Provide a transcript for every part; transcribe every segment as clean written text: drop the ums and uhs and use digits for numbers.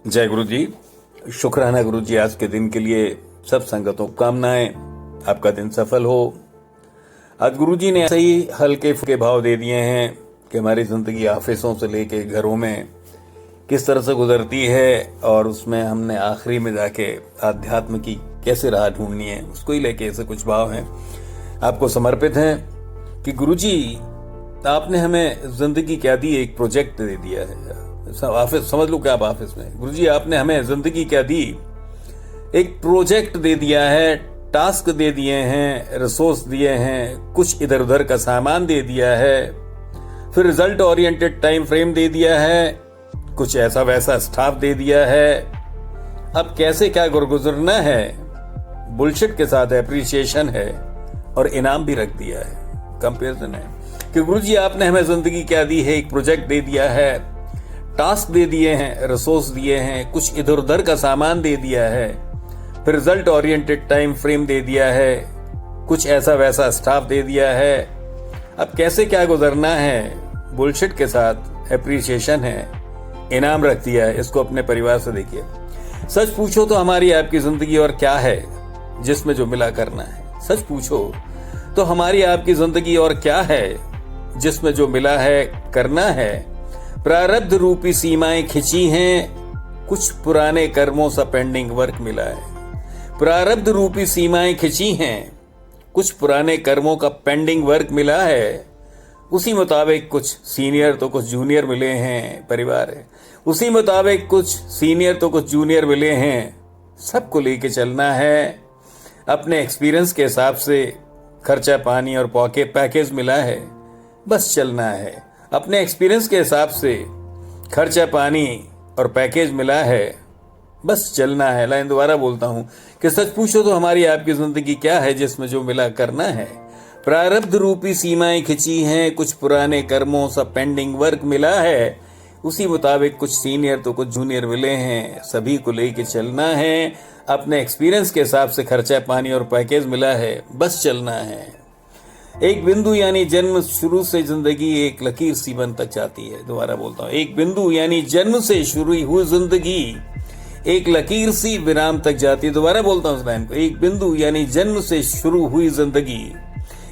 जय गुरु जी। शुक्राना गुरु जी, आज के दिन के लिए सब संगतों को कामनाएं, आपका दिन सफल हो। आज गुरु जी ने ऐसे ही हल्के फुल्के भाव दे दिए हैं कि हमारी जिंदगी ऑफिसों से लेके घरों में किस तरह से गुजरती है और उसमें हमने आखिरी में जाके आध्यात्म की कैसे राह ढूंढनी है, उसको ही लेके ऐसे कुछ भाव हैं आपको समर्पित हैं कि गुरु जी आपने हमें जिंदगी क्या दी, एक प्रोजेक्ट दे दिया है। ऑफिस समझ लो कि आप ऑफिस में, गुरु जी आपने हमें जिंदगी क्या दी, एक प्रोजेक्ट दे दिया है, टास्क दे दिए हैं, रिसोर्स दिए हैं, कुछ इधर उधर का सामान दे दिया है, फिर रिजल्ट ओरिएंटेड टाइम फ्रेम दे दिया है, कुछ ऐसा वैसा स्टाफ दे दिया है। अब कैसे क्या गुजरना है, बुलशिट के साथ एप्रिसिएशन है और इनाम भी रख दिया है, कंपेरिजन है कि गुरु जी आपने हमें जिंदगी क्या दी है, एक प्रोजेक्ट दे दिया है, टास्क दे दिए हैं, रिसोर्स दिए हैं, कुछ इधर उधर का सामान दे दिया है, फिर रिजल्ट ओरिएंटेड टाइम फ्रेम दे दिया है, कुछ ऐसा वैसा स्टाफ दे दिया है। अब कैसे क्या गुजरना है, बुलशिट के साथ एप्रिसिएशन है, इनाम रख दिया है। इसको अपने परिवार से देखिए। सच पूछो तो हमारी आपकी जिंदगी और क्या है जिसमें जो मिला करना है। सच पूछो तो हमारी आपकी जिंदगी और क्या है जिसमें जो मिला है करना है। प्रारब्ध रूपी सीमाएं खिंची हैं, कुछ पुराने कर्मों सा पेंडिंग वर्क मिला है। प्रारब्ध रूपी सीमाएं खिंची हैं, कुछ पुराने कर्मों का पेंडिंग वर्क मिला है। उसी मुताबिक कुछ सीनियर तो कुछ जूनियर मिले हैं, परिवार है। उसी मुताबिक कुछ सीनियर तो कुछ जूनियर मिले हैं। सबको लेके चलना है। अपने एक्सपीरियंस के हिसाब से खर्चा पानी और पॉकेट पैकेज मिला है, बस चलना है। अपने एक्सपीरियंस के हिसाब से खर्चा पानी और पैकेज मिला है, बस चलना है। लाइन दोबारा बोलता हूं कि सच पूछो तो हमारी आपकी जिंदगी क्या है जिसमें जो मिला करना है। प्रारब्ध रूपी सीमाएं खिंची हैं, कुछ पुराने कर्मों सा पेंडिंग वर्क मिला है। उसी मुताबिक कुछ सीनियर तो कुछ जूनियर मिले हैं। सभी को लेके चलना है। अपने एक्सपीरियंस के हिसाब से खर्चा पानी और पैकेज मिला है, बस चलना है। एक बिंदु यानी जन्म शुरू से जिंदगी एक लकीर सी बन तक जाती है। दोबारा बोलता हूं, एक बिंदु यानी जन्म से शुरू हुई जिंदगी एक लकीर सी विराम तक जाती है। दोबारा बोलता हूं उस लाइन को, एक बिंदु यानी जन्म से शुरू हुई जिंदगी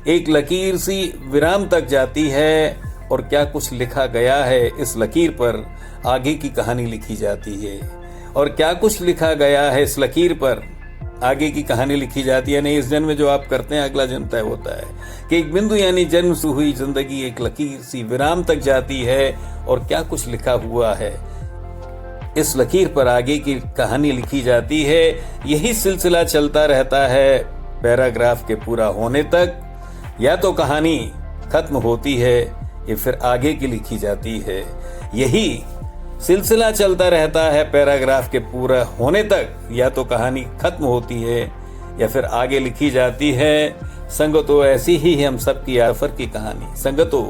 एक लकीर सी विराम तक जाती है। और क्या कुछ लिखा गया है इस लकीर पर, आगे की कहानी लिखी जाती है। और क्या कुछ लिखा गया है इस लकीर पर, आगे की कहानी लिखी जाती है। नहीं, इस जन्म में जो आप करते हैं अगला जन्म तय होता है कि एक बिंदु यानी जन्म से हुई जिंदगी एक लकीर सी विराम तक जाती है। और क्या कुछ लिखा हुआ है इस लकीर पर, आगे की कहानी लिखी जाती है। यही सिलसिला चलता रहता है पैराग्राफ के पूरा होने तक। या तो कहानी खत्म होती है या फिर आगे की लिखी जाती है। यही सिलसिला चलता रहता है पैराग्राफ के पूरा होने तक। या तो कहानी खत्म होती है या फिर आगे लिखी जाती है। संगतो ऐसी ही है हम सबकी सफर की कहानी। संगतो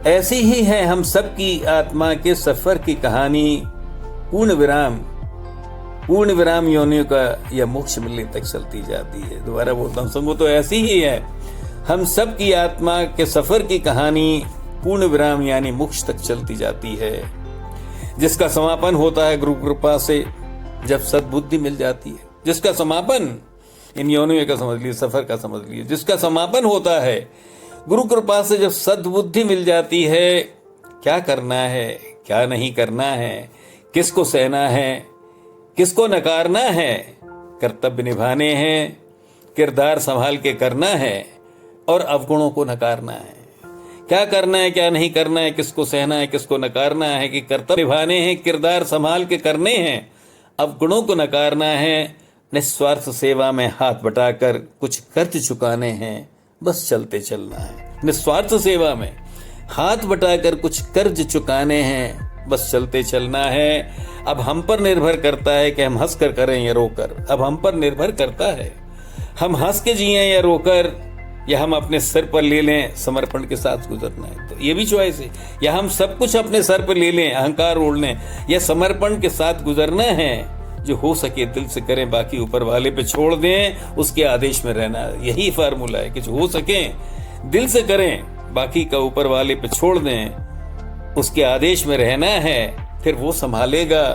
ऐसी ही है हम सबकी आत्मा के सफर की कहानी। पूर्ण विराम योनियों का यह मोक्ष मिलने तक चलती जाती है। दोबारा बोलता हूँ, संगतो ऐसी ही है हम सबकी आत्मा के सफर की कहानी। पूर्ण विराम यानी मोक्ष तक चलती जाती है, जिसका समापन होता है गुरु कृपा से जब सद्बुद्धि मिल जाती है। जिसका समापन, इन योनियों का समझ लीजिए, सफर का समझ लीजिए, जिसका समापन होता है गुरु कृपा से जब सद्बुद्धि मिल जाती है। क्या करना है, क्या नहीं करना है, किसको सहना है, किसको नकारना है, कर्तव्य निभाने हैं, किरदार संभाल के करना है और अवगुणों को नकारना है। क्या करना है, क्या नहीं करना है, किसको सहना है, किसको नकारना है, कि कर्तव्य निभाने हैं, किरदार संभाल के करने हैं, अवगुणों को नकारना है। निस्वार्थ सेवा में हाथ बटाकर कुछ कर्ज चुकाने हैं, बस चलते चलना है। निस्वार्थ सेवा में हाथ बटाकर कुछ कर्ज चुकाने हैं, बस चलते चलना है। अब हम पर निर्भर करता है कि हम हंस कर करें या रोकर। अब हम पर निर्भर करता है हम हंस के जिए या रोकर, या हम अपने सर पर ले लें, समर्पण के साथ गुजरना है तो ये भी चॉइस है। या हम सब कुछ अपने सर पर ले लें, अहंकार ओढ़ लें, या समर्पण के साथ गुजरना है। जो हो सके दिल से करें, बाकी ऊपर वाले पे छोड़ दें, उसके आदेश में रहना। यही फार्मूला है कि जो हो सके दिल से करें, बाकी का ऊपर वाले पे छोड़ दें, उसके आदेश में रहना है। फिर वो संभालेगा,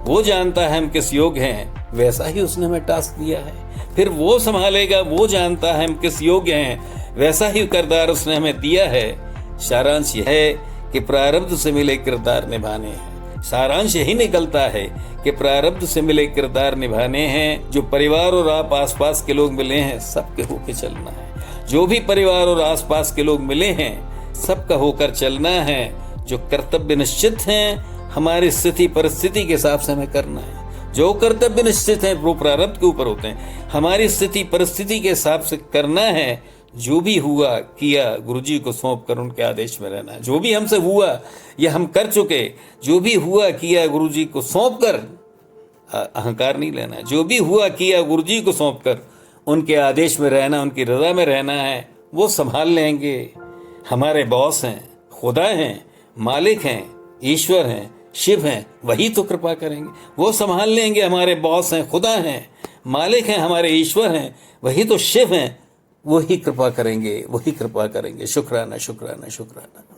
वो जानता है हम किस योग्य हैं, वैसा ही उसने हमें टास्क दिया है। फिर वो संभालेगा, वो जानता है हम किस योग्य हैं, वैसा ही किरदार उसने हमें दिया है। सारांश यह है कि प्रारब्ध से मिले किरदार निभाने हैं। सारांश यही निकलता है कि प्रारब्ध से मिले किरदार निभाने हैं। जो परिवार और आप आसपास के लोग मिले हैं, सबके होके चलना है। जो भी परिवार और आसपास के लोग मिले हैं, सबका होकर चलना है। जो कर्तव्य निश्चित हैं, हमारी स्थिति परिस्थिति के हिसाब से हमें करना है। जो कर्तव्य निश्चित हैं वो प्रारब्ध के ऊपर होते हैं, हमारी स्थिति परिस्थिति के हिसाब से करना है। जो भी हुआ किया गुरुजी को सौंप कर उनके आदेश में रहना है। जो भी हमसे हुआ या हम कर चुके, जो भी हुआ किया गुरुजी को सौंप कर अहंकार नहीं लेना है। जो भी हुआ किया गुरुजी को सौंप कर उनके आदेश में रहना, उनकी रजा में रहना है। वो संभाल लेंगे। हमारे बॉस हैं, खुदा हैं, मालिक हैं, ईश्वर हैं, शिव हैं, वही तो कृपा करेंगे। वो संभाल लेंगे। हमारे बॉस हैं, खुदा हैं, मालिक हैं, हमारे ईश्वर हैं, वही तो शिव हैं, वही कृपा करेंगे, वही कृपा करेंगे। शुक्राना शुक्राना शुक्राना।